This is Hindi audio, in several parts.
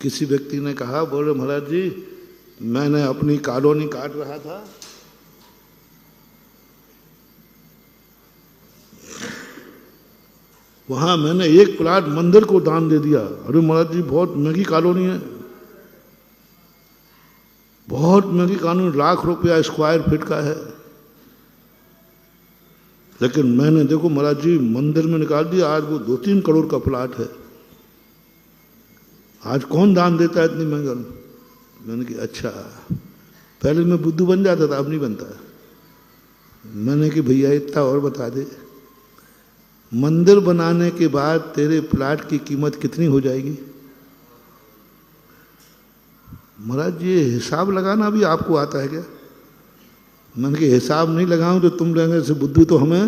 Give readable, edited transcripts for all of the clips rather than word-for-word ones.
किसी व्यक्ति ने कहा, बोले महाराज जी मैंने अपनी कॉलोनी काट रहा था, वहां मैंने एक प्लाट मंदिर को दान दे दिया। अरे महाराज जी बहुत महंगी कॉलोनी है, बहुत महंगी कॉलोनी, लाख रुपया स्क्वायर फीट का है, लेकिन मैंने देखो महाराज जी मंदिर में निकाल दिया। आज वो 2-3 करोड़ का प्लाट है। आज कौन दान देता है इतनी महंगा? मैंने कहा अच्छा, पहले मैं बुद्धू बन जाता था, अब नहीं बनता। मैंने कि भैया इतना और बता दे, मंदिर बनाने के बाद तेरे प्लाट की कीमत कितनी हो जाएगी? महाराज ये हिसाब लगाना भी आपको आता है क्या? मैंने कि हिसाब नहीं लगाऊं तो तुम लेंगे से बुद्धू तो हमें।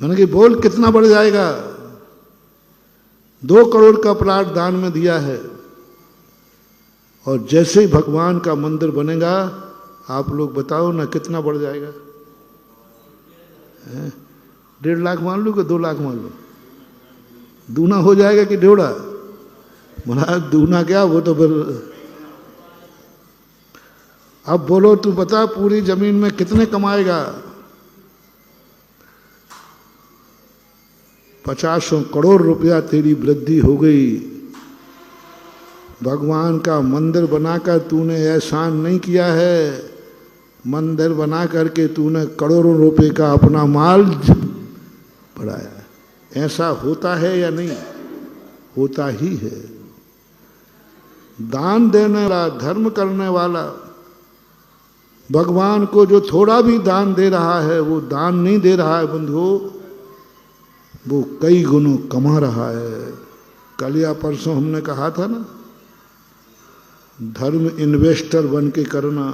मैंने कि बोल कितना बढ़ जाएगा? 2 करोड़ का प्लाट दान में दिया है, और जैसे ही भगवान का मंदिर बनेगा आप लोग बताओ ना कितना बढ़ जाएगा? 1.5 लाख मान लो कि 2 लाख मान लो, दूना हो जाएगा कि डेढ़ा? महाराज दूना क्या, वो तो फिर अब बोलो तू बता पूरी जमीन में कितने कमाएगा? 50 करोड़ रुपया तेरी वृद्धि हो गई। भगवान का मंदिर बनाकर तूने एहसान नहीं किया है, मंदिर बना करके तूने करोड़ों रुपए का अपना माल बढ़ाया। ऐसा होता है या नहीं? होता ही है। दान देने वाला, धर्म करने वाला, भगवान को जो थोड़ा भी दान दे रहा है वो दान नहीं दे रहा है बंधुओं, वो कई गुणों कमा रहा है। कल या परसों हमने कहा था ना, धर्म इन्वेस्टर बन के करना,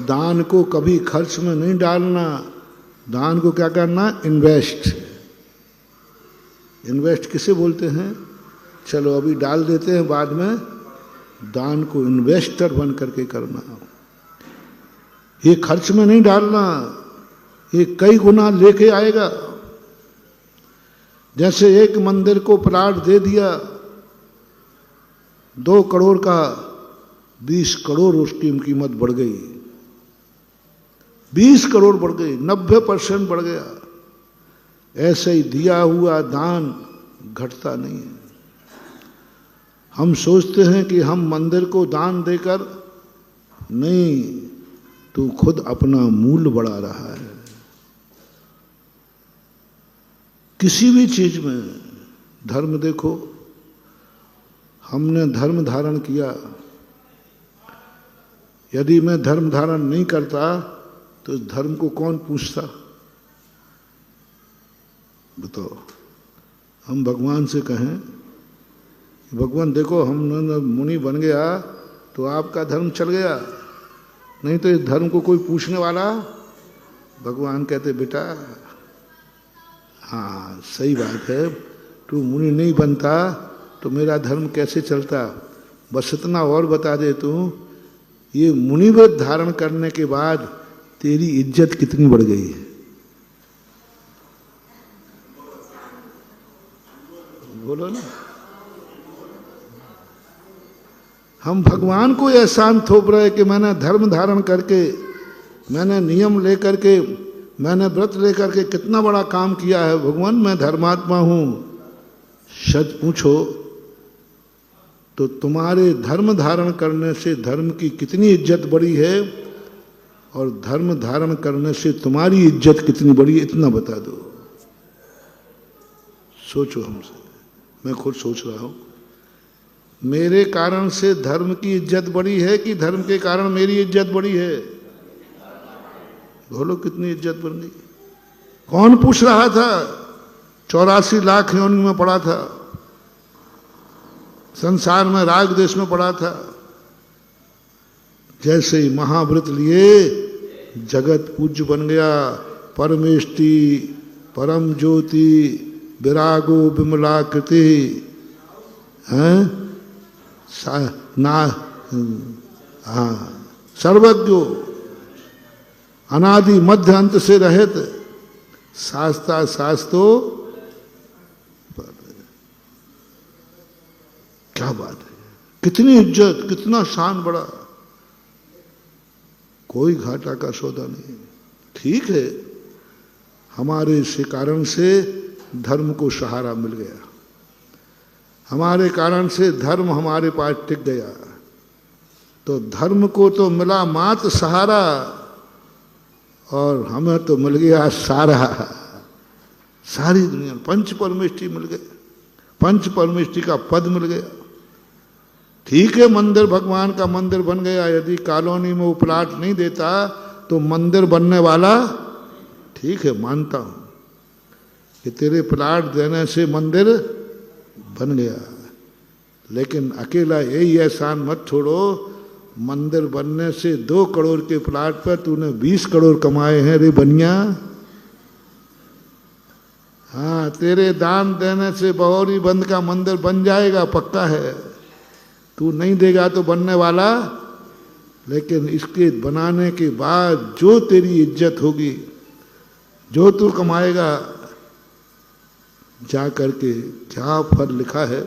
दान को कभी खर्च में नहीं डालना। दान को क्या करना? इन्वेस्ट। इन्वेस्ट किसे बोलते हैं? चलो अभी डाल देते हैं, बाद में दान को इन्वेस्टर बन करके करना। ये खर्च में नहीं डालना, ये कई गुना लेके आएगा। जैसे एक मंदिर को प्लाट दे दिया 2 करोड़ का, 20 करोड़ उसकी कीमत बढ़ गई, 20 करोड़ बढ़ गई, 90% बढ़ गया। ऐसे ही दिया हुआ दान घटता नहीं है। हम सोचते हैं कि हम मंदिर को दान देकर, नहीं, तू खुद अपना मूल्य बढ़ा रहा है। किसी भी चीज में धर्म देखो, हमने धर्म धारण किया, यदि मैं धर्म धारण नहीं करता तो इस धर्म को कौन पूछता? बताओ। हम भगवान से कहें, भगवान देखो हम मुनि बन गया तो आपका धर्म चल गया, नहीं तो इस धर्म को कोई पूछने वाला? भगवान कहते बेटा हाँ सही बात है, तू मुनि नहीं बनता तो मेरा धर्म कैसे चलता? बस इतना और बता दे तू, ये मुनि व्रत धारण करने के बाद तेरी इज्जत कितनी बढ़ गई है? बोलो ना। हम भगवान को एहसान थोप रहे कि मैंने धर्म धारण करके, मैंने नियम लेकर के, मैंने व्रत लेकर के कितना बड़ा काम किया है। भगवान मैं धर्मात्मा हूं। सच पूछो तो तुम्हारे धर्म धारण करने से धर्म की कितनी इज्जत बढ़ी है, और धर्म धारण करने से तुम्हारी इज्जत कितनी बढ़ी है, इतना बता दो। सोचो हमसे, मैं खुद सोच रहा हूं। मेरे कारण से धर्म की इज्जत बढ़ी है कि धर्म के कारण मेरी इज्जत बढ़ी है? बोलो कितनी इज्जत बढ़ गई? कौन पूछ रहा था? 84 लाख योनि में पड़ा था, संसार में राग देश में पड़ा था। जैसे ही महाव्रत लिए जगत पूज्य बन गया। परमेष्टि परम ज्योति विरागो विमलाकृति हैं ना, हाँ सर्वज्ञो अनादि मध्य अंत से रहित शास्त्रा शास्तो। क्या बात है, कितनी इज्जत, कितना शान बढ़ा, कोई घाटा का सौदा नहीं। ठीक है, हमारे इस कारण से धर्म को सहारा मिल गया, हमारे कारण से धर्म हमारे पास टिक गया। तो धर्म को तो मिला मात्र सहारा, और हमें तो मिल गया सारा, सारी दुनिया। पंच परमेष्टि मिल गए, पंच परमेष्टि का पद मिल गया। ठीक है, मंदिर भगवान का मंदिर बन गया। यदि कॉलोनी में वो प्लाट नहीं देता तो मंदिर बनने वाला, ठीक है मानता हूं कि तेरे प्लाट देने से मंदिर बन गया, लेकिन अकेला यही एहसान मत छोड़ो, मंदिर बनने से 2 करोड़ के प्लाट पर तूने 20 करोड़ कमाए हैं रे बनिया। हाँ, तेरे दान देने से बहोरी बंद का मंदिर बन जाएगा, पक्का है। तू नहीं देगा तो बनने वाला, लेकिन इसके बनाने के बाद जो तेरी इज्जत होगी, जो तू कमाएगा, जा करके क्या फल लिखा है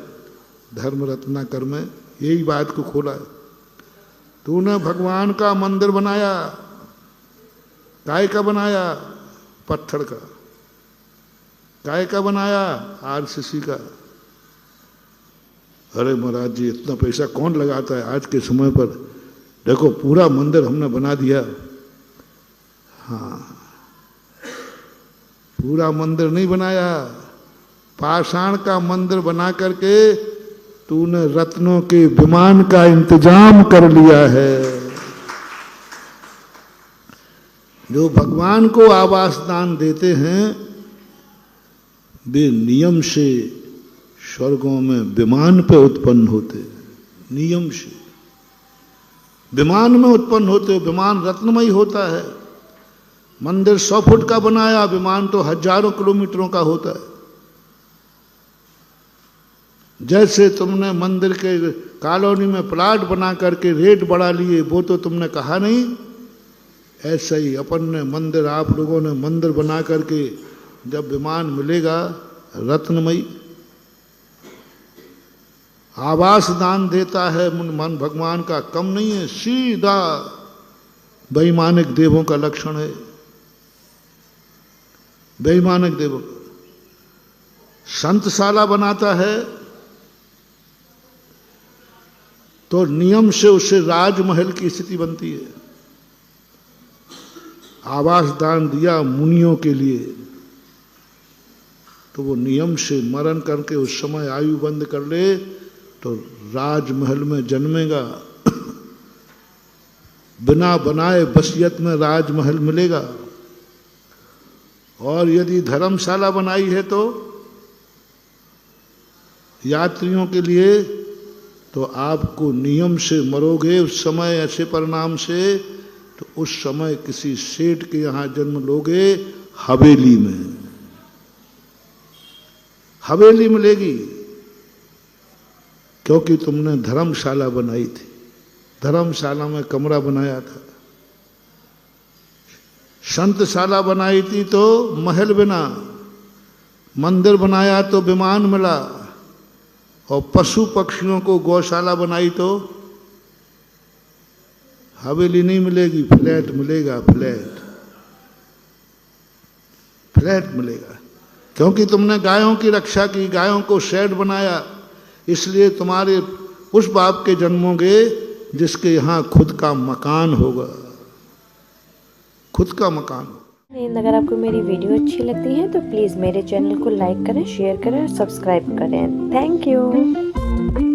धर्म रत्नाकर में, यही बात को खोला है। तूने भगवान का मंदिर बनाया, काय का बनाया? पत्थर का। काय का बनाया? आरसीसी का। अरे महाराज जी, इतना पैसा कौन लगाता है आज के समय पर? देखो पूरा मंदिर हमने बना दिया। हाँ, पूरा मंदिर नहीं बनाया, पाषाण का मंदिर बना करके तूने रत्नों के विमान का इंतजाम कर लिया है। जो भगवान को आवास दान देते हैं वे नियम से स्वर्गों में विमान पे उत्पन्न होते, नियम से विमान में उत्पन्न होते। विमान रत्नमय होता है। मंदिर 100 फुट का बनाया, विमान तो हजारों किलोमीटरों का होता है। जैसे तुमने मंदिर के कॉलोनी में प्लाट बना करके रेट बढ़ा लिए, वो तो तुमने कहा नहीं, ऐसा ही अपन ने मंदिर, आप लोगों ने मंदिर बना करके जब विमान मिलेगा रत्नमयी, आवास दान देता है मन भगवान का कम नहीं है, सीधा वैमानिक देवों का लक्षण है। वैमानिक देवों संतशाला बनाता है तो नियम से उससे राजमहल की स्थिति बनती है। आवास दान दिया मुनियों के लिए तो वो नियम से मरण करके उस समय आयु बंद कर ले तो राजमहल में जन्मेगा। बिना बनाए वसीयत में राजमहल मिलेगा। और यदि धर्मशाला बनाई है तो यात्रियों के लिए, तो आपको नियम से मरोगे उस समय ऐसे परिणाम से, तो उस समय किसी सेठ के यहां जन्म लोगे, हवेली में, हवेली मिलेगी, क्योंकि तुमने धर्मशाला बनाई थी। धर्मशाला में कमरा बनाया था। संतशाला बनाई थी तो महल बना, मंदिर बनाया तो विमान मिला, और पशु पक्षियों को गौशाला बनाई तो हवेली नहीं मिलेगी, फ्लैट मिलेगा। फ्लैट, फ्लैट मिलेगा, क्योंकि तुमने गायों की रक्षा की, गायों को शेड बनाया, इसलिए तुम्हारे उस बाप के जन्मोगे जिसके यहाँ खुद का मकान होगा, खुद का मकान होगा। अगर आपको मेरी वीडियो अच्छी लगती है तो प्लीज़ मेरे चैनल को लाइक करें, शेयर करें और सब्सक्राइब करें। Thank you.